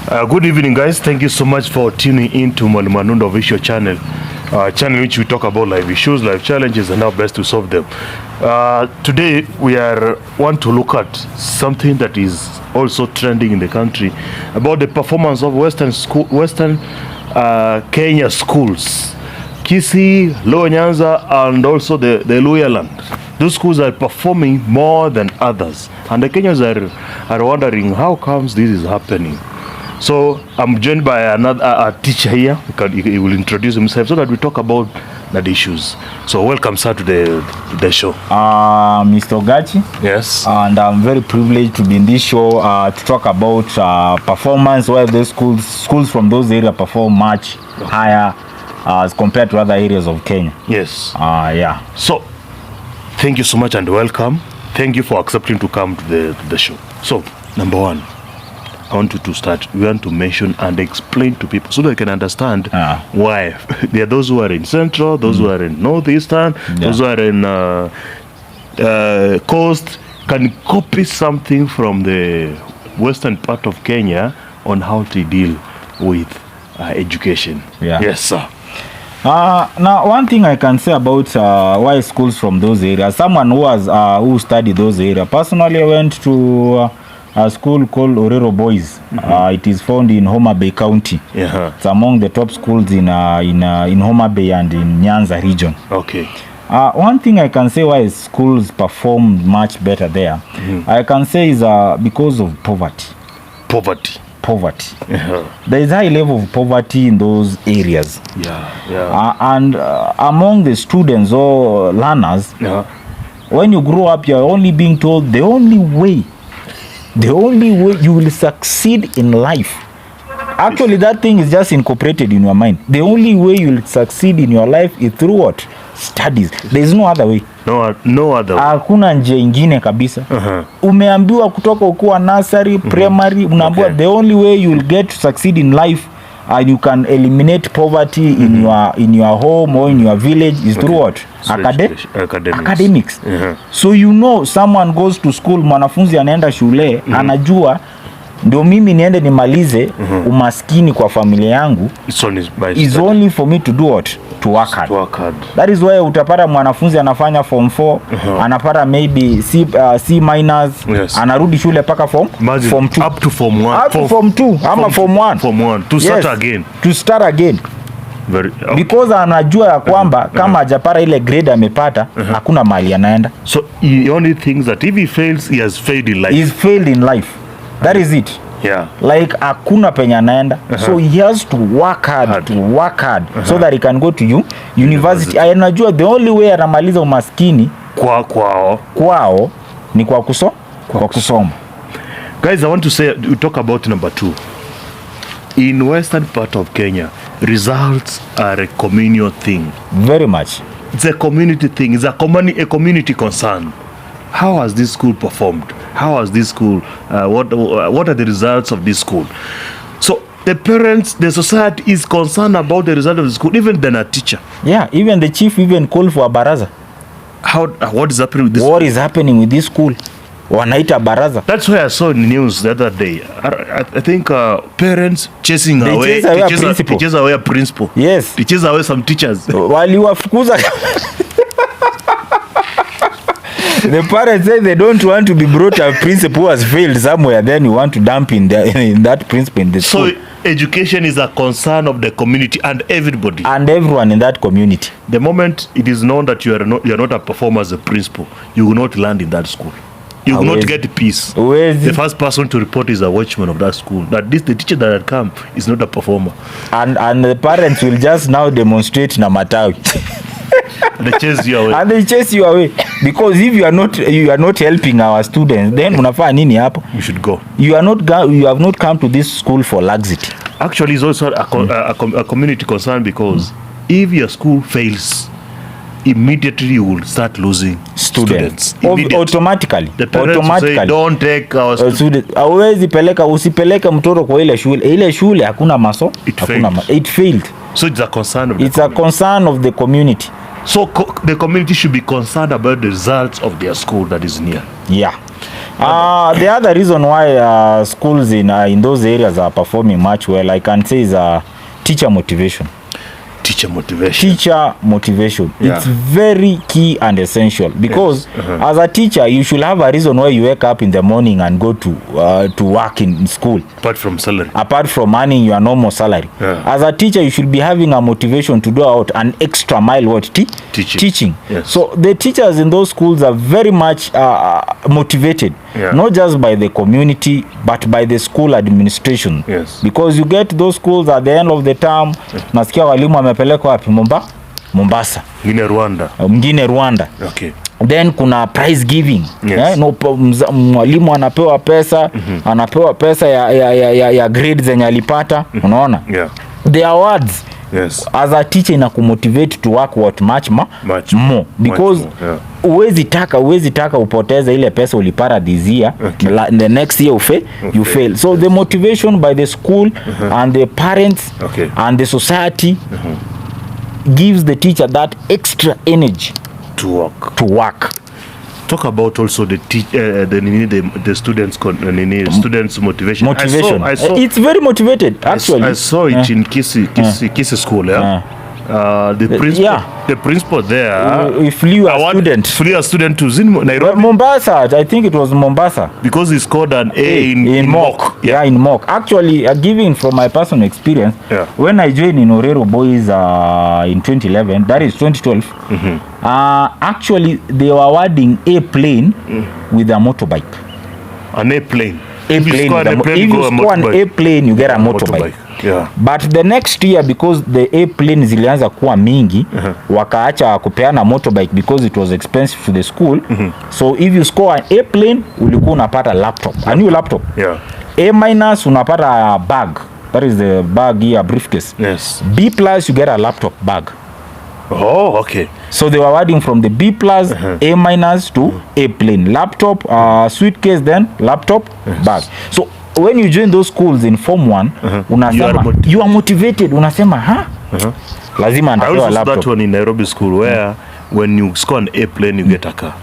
Good evening, guys. Thank you so much for tuning in to Manundo Official Channel, channel which we talk about live issues, live challenges, and how best to solve them. Today we want to look at something that is also trending in the country about the performance of Western Kenya schools, Kisii, Lower Nyanza, and also the Luhya land. Those schools are performing more than others, and the Kenyans are wondering how comes this is happening. So I'm joined by another teacher here. He will introduce himself so that we talk about the issues. So welcome, sir, to the show. Mr. Ogachi. Yes. And I'm very privileged to be in this show to talk about performance, where the schools from those areas perform much higher as compared to other areas of Kenya. Yes. Yeah. So thank you so much and welcome. Thank you for accepting to come to the show. So number one, I want you to start. We want to mention and explain to people so they can understand why. There are those who are in Central, those who are in Northeastern, those who are in Coast, can copy something from the Western part of Kenya on how to deal with education. Yeah. Yes, sir. Now, one thing I can say about why schools from those areas, someone who studied those areas, personally I went to a school called Orero Boys. It is found in Homa Bay County. It's among the top schools in Homa Bay and in Nyanza region. Okay. One thing I can say why schools perform much better there, I can say is because of poverty. Poverty. There is high level of poverty in those areas. And among the students or learners, when you grow up, you are only being told the only way you will succeed in life. Actually, that thing is just incorporated in your mind. The only way you will succeed in your life is through what? Studies. There is no other way. No other way. Hakuna njia ingine kabisa. Umeambiwa kutoka ukiwa nursery, primary, unaambiwa the only way you will get to succeed in life and you can eliminate poverty in your home or in your village is through what? Academics. So someone goes to school, mwanafunzi anaenda shule, anajua ndio mimi niende nimalize umaskini kwa familia yangu. It's only for me to do what? To work hard. That is why utapata mwanafunzi anafanya form 4, anapata maybe C minus, anarudi shule paka form 2. Up to form 1. Up to form 2 ama form 1. Form 1 to start again. To start again. Because anajua ya kwamba kama hajapata ile grade amepata, hakuna mahali anaenda. So he only thinks that if he fails, he has failed in life. He's failed in life. That is it. Yeah. Like hakuna penye anaenda. So he has to work hard so that he can go to university. Anajua the only way anamaliza umaskini kwao ni kwa kusoma. Guys, I want to say, we talk about number 2. In western part of Kenya, results are a communal thing. Very much. It's a community thing. It's a community concern. How has this school performed? How has this school, what are the results of this school? So the parents, the society is concerned about the result of the school, even than a teacher. Yeah, even the chief called for a baraza. What is happening with this What school? is happening with this school? Wanaita baraza. That's why I saw in the news the other day. I think parents chasing away a principal. Yes. They chase away some teachers. Waliwafukuza. The parents say they don't want to be brought a principal who has failed somewhere, then you want to dump in that principal in the school. So education is a concern of the community and everybody. And everyone in that community. The moment it is known that you are not a performer as a principal, you will not land in that school. You will not get peace. The first person to report is a watchman of that school. That the teacher that had come is not a performer. And the parents will just now demonstrate na matawi. They chase you away. And they chase you away. Because if you are not helping our students, then unafaa nini hapo? You should go. You have not come to this school for laxity. Actually, it's also a community concern because if your school fails, immediately you will start losing students. Automatically. The parents say, don't take our students. Usipeleke mtoto kwa ile shule. Ile shule hakuna maso. It failed. So it's a concern of a concern of the community. So the community should be concerned about the results of their school that is near. Yeah. The other reason why schools in those areas are performing much well, I can say, is teacher motivation. Teacher motivation. Yeah. It's very key and essential because as a teacher, you should have a reason why you wake up in the morning and go to work in school. Apart from salary. Apart from earning your normal salary. Yeah. As a teacher, you should be having a motivation to do out an extra mile teaching. Yes. So the teachers in those schools are very much motivated, not just by the community, but by the school administration. Yes. Because you get those schools at the end of the term, nasikia walimu amepelekwa wapi? Mombasa. Mwingine Rwanda. Okay. Then kuna prize giving. Yes. Mwalimu anapewa pesa, anapewa pesa ya grades zenye alipata, unaona? Yeah. The awards. Yes. As a teacher inakumotivate to work much more because uwezi taka upoteze ile pesa ulipata this year. The next year you fail. So the motivation by the school and the parents and the society gives the teacher that extra energy to work. Talk about also the students motivation. I saw it's very motivated actually. I saw it in Kisii school. The principal there flew a student to Nairobi. Mombasa, I think it was Mombasa, because he scored an A in mock. In mock. Actually, giving from my personal experience, when I joined in Orero Boys in 2011, that is 2012. Actually, they were awarding a plane with a motorbike. An airplane. If you score an airplane, you get a motorbike. Yeah. But the next year, because the airplane zilianza kuwa mingi, wakaacha kupeana motorbike because it was expensive to the school. So if you score an airplane, ulikuwa unapata laptop, a new laptop. Yeah. A- unapata a bag. That is the bag here, briefcase. Yes. B+ you get a laptop bag. Oh, okay. So they were awarding from the B+, A- to A-plane. Laptop, suitcase, then laptop, bag. So when you join those schools in Form 1, unasema, you are motivated. Unasema, lazima andapewa laptop. I also saw that one in Nairobi school where when you score an A-plane, you get a car.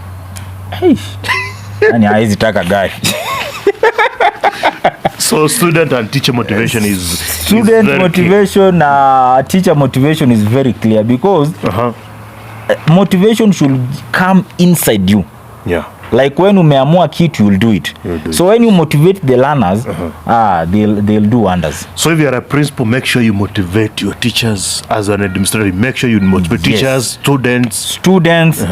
Hey. Nani haizi taka gari. So student and teacher motivation is motivation, teacher motivation is very clear because motivation should come inside you. Yeah. Like when umeamua kitu, you'll do it. So when you motivate the learners, they'll do wonders. So if you're a principal, make sure you motivate your teachers. As an administrator, make sure you motivate teachers, students.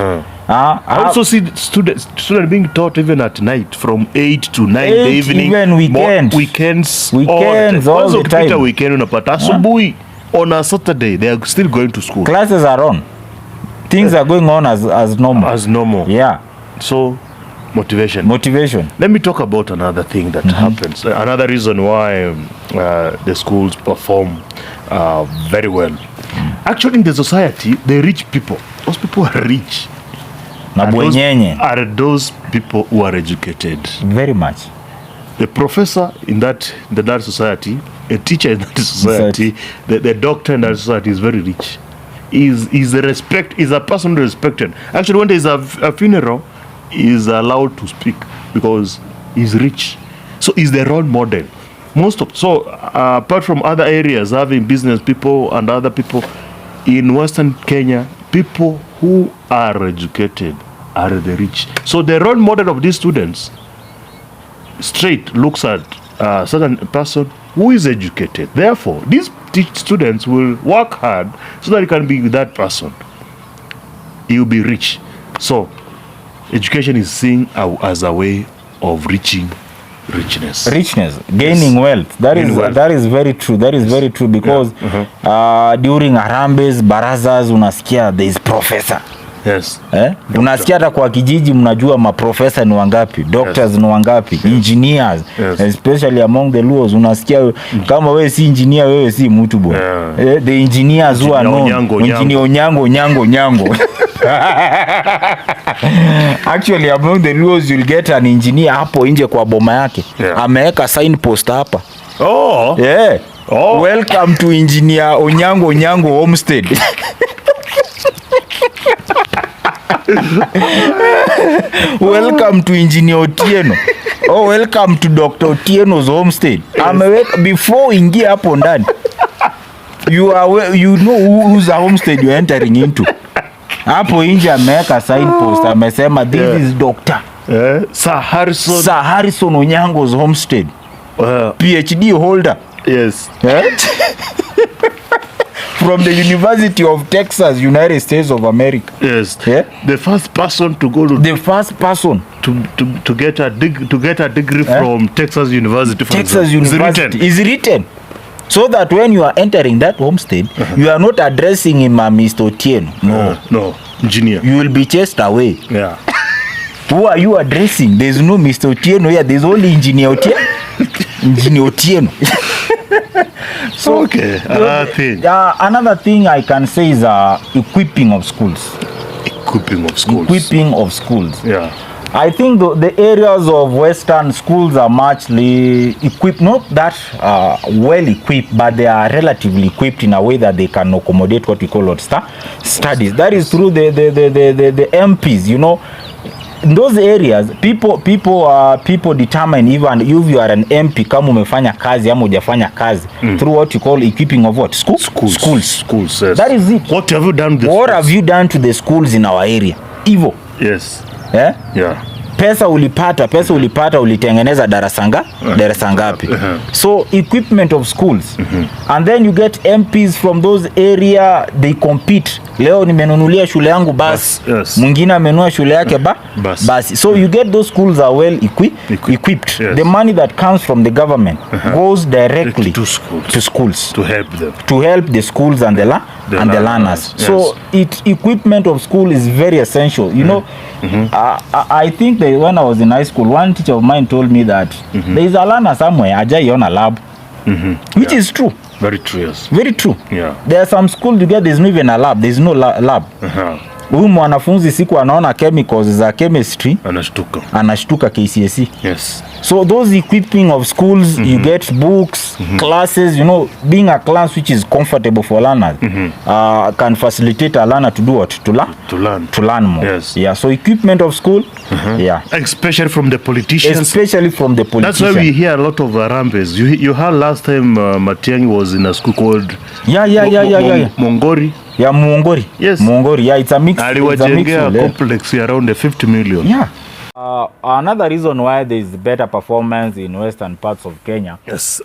I also see students being taught even at night from 8 to 9 the evening. Even weekends all the time. Weekend unapata asubuhi on a Saturday they are still going to school. Classes are on. Things are going on as normal. Yeah. So motivation. Let me talk about another thing that happens. Another reason why the schools perform very well. Actually, in the society, the rich people, those people are rich. Are those people who are educated. Very much. The professor in that society, a teacher in that society, the doctor in that society is very rich. Is a person respected. Actually, when there is a funeral, is allowed to speak because he's rich. So he's the role model. Apart from other areas having business people and other people in Western Kenya, people who are educated are the rich. So the role model of these students straight looks at a certain person who is educated. Therefore, these students will work hard so that he can be that person. He will be rich. So education is seen as a way of reaching richness, gaining wealth. That is very true. Very true because during Harambes, barazas, unasikia there is professor. Yes. Unasikia hata kwa kijiji mnajua maprofesa ni wangapi, doctors ni wangapi, engineers, especially among the Luos. Unasikia kama wewe si engineer, wewe si mtu bwana. The engineers who are known, engineer Onyango. Actually, among the Luos you'll get an engineer hapo nje kwa boma yake. Ameweka signpost hapa. Welcome to engineer Onyango homestead. Welcome to Engineer Otieno. Oh, welcome to Dr. Otieno's homestead. Ameweka before ingie hapo ndani. You know who's a homestead you're entering into. Hapo nje ameweka signpost, amesema this is Dr. Sir Harrison Onyango's homestead. PhD holder. Yes. From the University of Texas, United States of America. Yes. The first person to go to to get a degree from Texas University. Texas University is written. So that when you are entering that homestead, you are not addressing him Mr. Otieno. No, engineer. You will be chased away. Yeah. Who are you addressing? There's no Mr. Otieno here. There's only Engineer Otieno. Engineer Otieno. So, okay. Another thing I can say is equipping of schools. Equipping of schools. Yeah. I think the areas of Western schools are muchly equipped, not that well equipped, but they are relatively equipped in a way that they can accommodate what we call studies. That is through the MPs, you know. In those areas, people determine even if you are an MP kama umefanya kazi ama hujafanya kazi through what you call equipping of what? Schools. Yes. That is it. What have you done? Have you done to the schools in our area? Hivyo. Yes. Yeah. Pesa ulipata ulitengeneza darasa ngapi? So equipment of schools. And then you get MPs from those area, they compete. Leo nimenunulia shule yangu basi. Mwingine amenunua shule yake basi. So you get those schools are well equipped. Yes. The money that comes from the government goes directly to schools to help the schools and the learners. Yes. So equipment of school is very essential. You know, I think that when I was in high school, one teacher of mine told me that there is a learner somewhere ajaiona lab, which is true. Very true. Yes. Very true. Yeah. There are some schools you get there's not even a lab. There's no lab. Huyu mwanafunzi siku anaona chemicals za chemistry anashtuka KCSE. Yes. So those equipping of schools, you get books, classes, you know, being a class which is comfortable for learners can facilitate a learner to do what? To learn more. Yes. Yeah. So equipment of school, especially from the politicians. That's why we hear a lot of rambles. You heard last time Matiang'i was in a school called Mongori. Yeah, Muongori. Yes. Muongori. Yeah, it's a mix. Aliwajengea complex around 50 million. Yeah. Another reason why there is better performance in western parts of Kenya is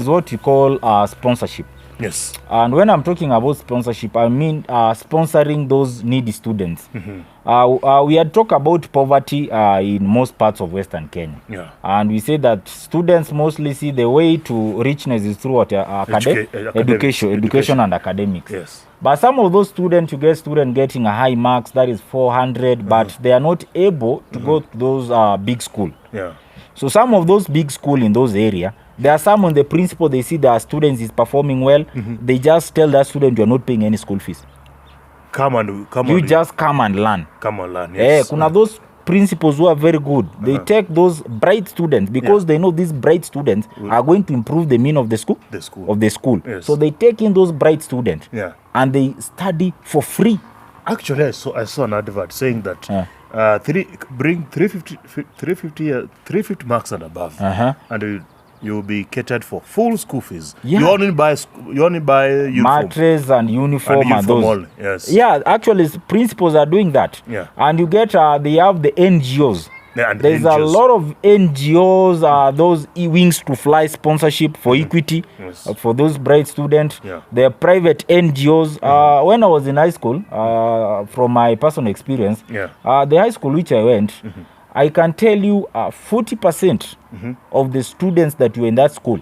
what you call sponsorship. Yes. And when I'm talking about sponsorship, I mean sponsoring those needy students. We had talked about poverty in most parts of Western Kenya. Yeah. And we say that students mostly see the way to richness is through education and academics. Yes. But some of those students, you get students getting a high marks, that is 400, but they are not able to go to those big school. Yeah. So some of those big school in those areas, there are some on the principle they see their students is performing well. They just tell that student you are not paying any school fees. Just come and learn. Yes. Kuna those principals who are very good. They take those bright students because they know these bright students are going to improve the mean of the school. Yes. So they take in those bright students and they study for free. Actually, I saw an advert saying that bring 350 marks and above, and you will be catered for full school fees. Yeah. You only buy uniform. Mattress and uniform and those. All. Yes. Yeah, actually, principals are doing that. Yeah. And you get they have the NGOs. Yeah, and there's a lot of NGOs, those wings to fly sponsorship for equity for those bright students. Yeah. They're private NGOs. When I was in high school, from my personal experience, the high school which I went, I can tell you 40% of the students that were in that school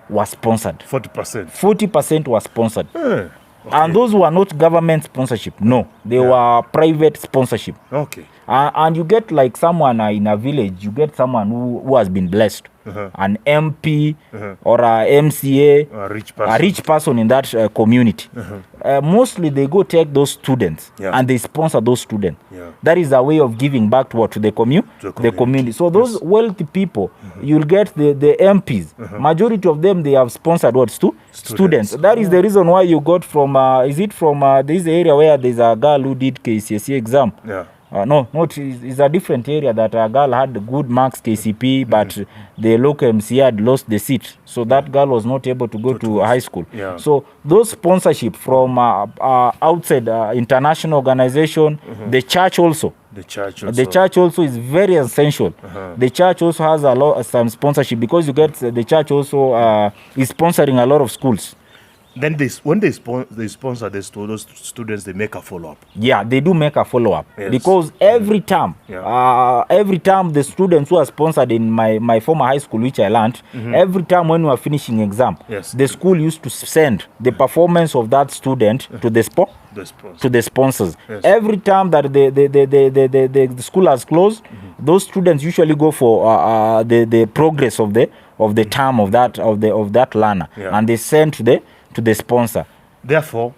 were sponsored. 40% were sponsored. Okay. And those were not government sponsorship. No, they were private sponsorship. Okay. And you get like someone in a village, you get someone who has been blessed, an MP or a MCA, a rich person in that community. Mostly they go take those students and they sponsor those students. That is a way of giving back to what, to the community. So those wealthy people, you'll get the MPs. Majority of them, they have sponsored what, students. That is the reason why you got from is it from this area where there's a girl who did KCSE exam. No, it's a different area that a girl had good marks KCP, but the local MC had lost the seat, so that girl was not able to go to high school. So those sponsorship from outside international organization, the church also. The church also is very essential. The church also has some sponsorship, because you get the church also is sponsoring a lot of schools. Then when they sponsor those students, they make a follow-up. Yeah, they do make a follow-up. Because every term, the students who are sponsored in my former high school, which I learned, every time when we were finishing exam, the school used to send the performance of that student to the sponsors. Every time that the school has closed, those students usually go for the progress of the term of that learner, and they send to the sponsor. Therefore,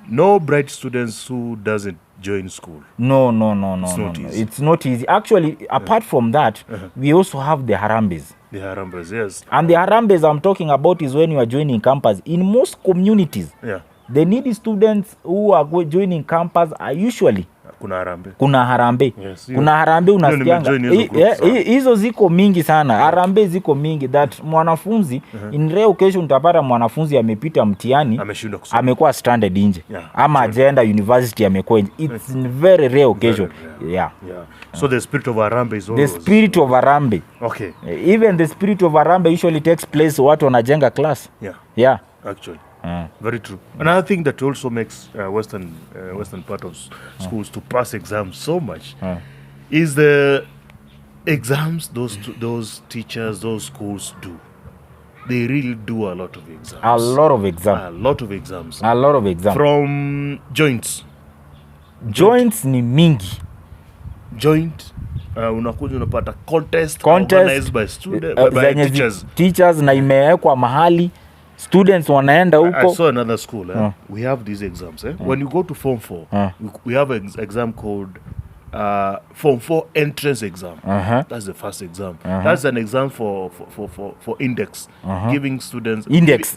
no bright students who doesn't join school. No. It's not easy. Actually, apart from that, we also have the Harambes. The Harambes, yes. And the Harambes I'm talking about is when you are joining campus. In most communities, the needy students who are joining campus are usually kuna harambe. Kuna harambe unasikianga. Hizo ziko mingi sana. Harambe ziko mingi that mwanafunzi in rare occasion utapata mwanafunzi amepita mtihani, amekuwa stranded nje. Ama agenda university amekuwa nje. It's in very rare occasion. So the spirit of Harambe is always... The spirit of Harambe. Okay. Even the spirit of Harambe usually takes place watu wanajenga class. Actually. Very true. Another thing that also makes western part of schools to pass exams so much is the exams those teachers, those schools do. They really do a lot of exams. A lot of exams. From joints ni mingi. Unakuja unapata contest organized by teachers na imewekwa mahali. Students wanaenda huko. I saw another school. We have these exams. When you go to Form 4, we have an exam called Form 4 entrance exam. That's the first exam. That's an exam for index, giving students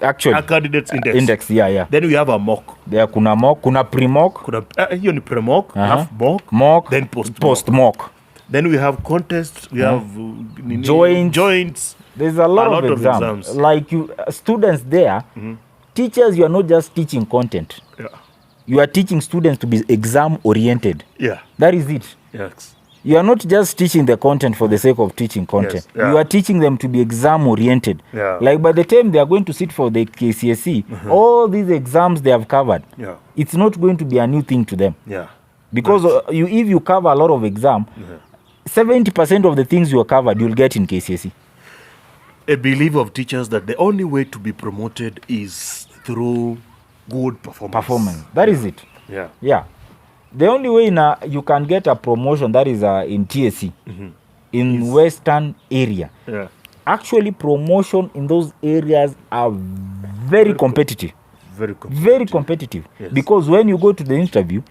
actually a candidate's index. Then we have a mock. There kuna mock, kuna pre-mock. Hiyo ni pre-mock, half mock, then post-mock. Then we have contests, we have joints. There's a lot of exams. Like students there, teachers, you are not just teaching content. You are teaching students to be exam oriented. That is it. You are not just teaching the content for the sake of teaching content. You are teaching them to be exam oriented. Like by the time they are going to sit for the KCSE, all these exams they have covered. It's not going to be a new thing to them. Because if you cover a lot of exam, 70% of the things you are covered, you'll get in KCSE. A belief of teachers that the only way to be promoted is through good performance. That is it. The only way you can get a promotion, that is in TSC, in Western area. Actually, promotion in those areas are very competitive. Very competitive. Because when you go to the interview,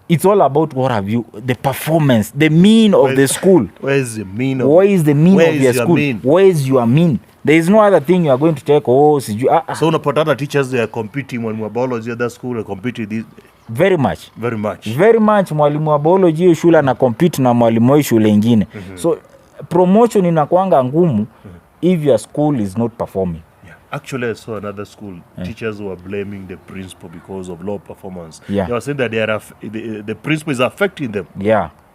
it's all about the performance, the mean of the school. Where is the mean of your school? Where is your mean? There is no other thing you are going to take. So unapata other teachers, they are competing. Mwalimu wa biology at that school are competing. Very much. Mwalimu wa biology shule na compete na mwalimu wa shule ingine. So promotion inakuanga ngumu if your school is not performing. Actually, I saw another school. Teachers were blaming the principal because of low performance. They were saying that the principal is affecting them.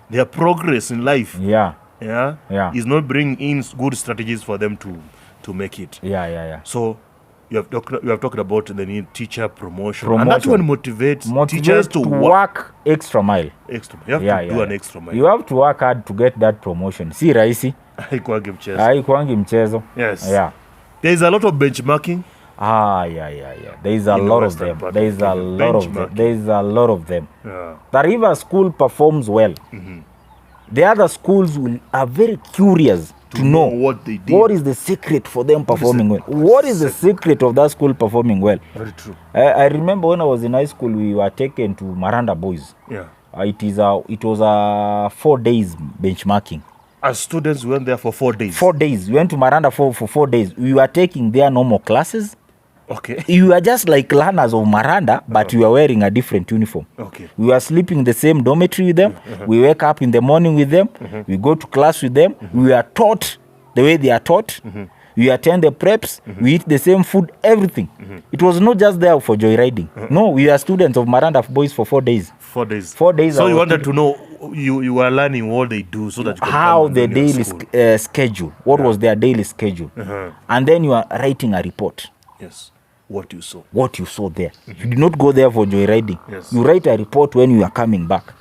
Their progress in life. Is not bringing in good strategies for them to make it. So you have talked about the need teacher promotion. And that one motivates teachers to work extra mile. You have to do an extra mile. You have to work hard to get that promotion. Si rahisi. Haikuangi mchezo. Yes. There is a lot of benchmarking. Yeah. There is a In the lot of western them. part There of is a Kenya. lot of them. Benchmarking. There is a lot of them. Yeah. That if a school performs well, the other schools are very curious to know what they did. what is the secret for them performing well. What is the secret of that school performing well? Very true. I remember when I was in high school, we were taken to Maranda Boys. Yeah. It was a 4 days benchmarking. As students, we went there for 4 days. 4 days. We went to Maranda for 4 days. We were taking their normal classes. Okay. You were just like learners of Maranda, but we were wearing a different uniform. Okay. We were sleeping in the same dormitory with them. We wake up in the morning with them. We go to class with them. We are taught the way they are taught. We attend the preps. We eat the same food, everything. It was not just there for joyriding. No, we are students of Maranda Boys for 4 days. 4 days. 4 days. So you wanted to know, you were learning what they do so that you can how come the and learn in daily school. schedule. What was their daily schedule? And then you are writing a report. Yes. What you saw. What you saw there. You did not go there for joyriding. Yes. You write a report when you are coming back.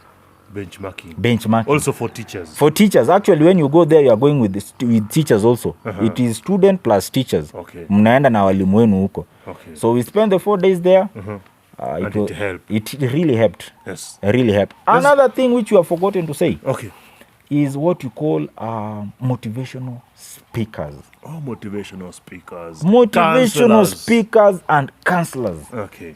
Benchmarking. Also for teachers. For teachers, actually, when you go there, you are going with teachers also. It is student plus teachers. Okay. Mnaenda na walimu wenu huko. Okay. So we spent the 4 days there. And it helped. It really helped. Yes. Really helped. Another thing which you have forgotten to say. Okay. Is what you call motivational speakers. Oh, motivational speakers. Motivational speakers and counselors. Okay.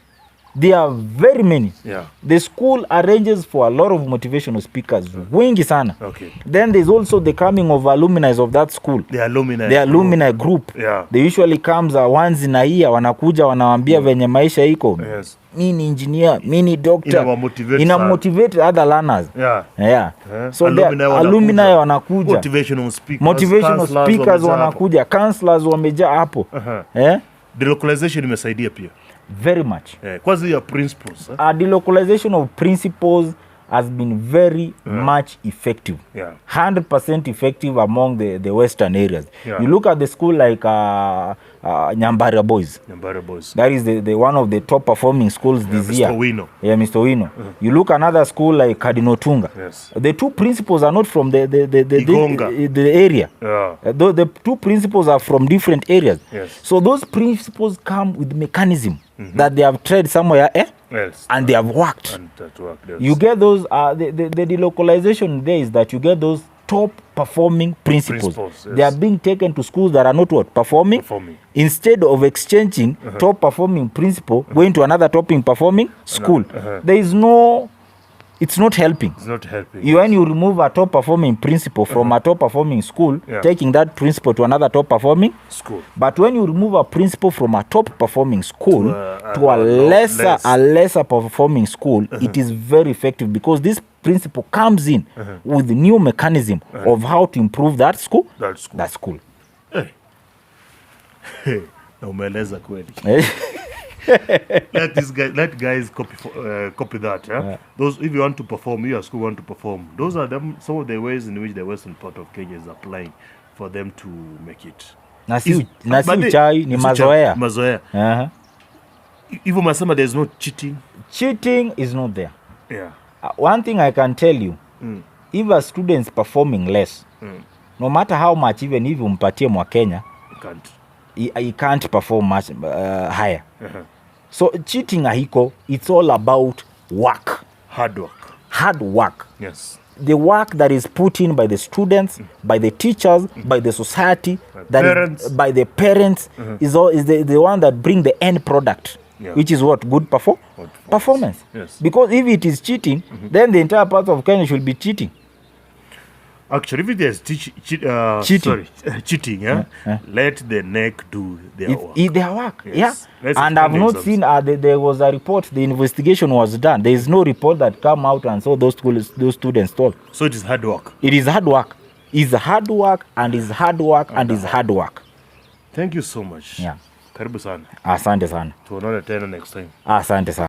There are very many. Yeah. The school arranges for a lot of motivational speakers. Wengi sana. Okay. Then there's also the coming of alumni of that school. The alumni group. Yeah. They usually comes once in a year. Wanakuja wanawambia venye maisha iko. Yes. Mi ni engineer, mi ni doctor. Ina motivate other learners. Yeah. So alumni wanakuja. Motivational speakers wanakuja. Counselors wameja hapo. Delocalization imesaidia pia. Very much. Kwanza ya principles. Delocalization of principles has been very much effective. 100% effective among the western areas. You look at the school like Nyambara Boys. That is the one of the top performing schools this year. Mr. Wino. You look another school like Kadinotunga. Yes. The two principals are not from the area. The two principals are from different areas. Yes. So those principles come with mechanism that they have tried somewhere else. And they have worked. And that worked, yes. You get those, the delocalization there is that you get those top performing principals. Yes. They are being taken to schools that are not performing. Instead of exchanging top performing principal, going to another top performing school. There is no, it's not helping. It's not helping. When you remove a top performing principal from a top performing school, taking that principal to another top performing school. But when you remove a principal from a top performing school to a lesser performing school, it is very effective because this principal comes in with the new mechanism of how to improve that school. That school. Hey. Umeeleza kweli. Let guys copy that. Those, if you want to perform, your school want to perform. Those are some of the ways in which the western part of Kenya is applying for them to make it. Nasi uchai ni mazoea. Mazoea. Even masema there's no cheating. Cheating is not there. One thing I can tell you, if a student's performing less, no matter how much, even if you mpatie mwa Kenya, he can't perform much higher. So cheating ahiko, it's all about work. Hard work. Yes. The work that is put in by the students, by the teachers, by the society, by the parents, is the one that bring the end product, which is what? Good performance. Yes. Because if it is cheating, then the entire part of Kenya should be cheating. Actually, if there's cheating, let the NEC do their work. Their work, And I've not seen, there was a report, the investigation was done. There is no report that come out and saw those students stole. So it is hard work. It is hard work. It's hard work and it's hard work and it's hard work. Thank you so much. Yeah. Karibu sana. Asante sana. Tuonane tena next time. Asante sana.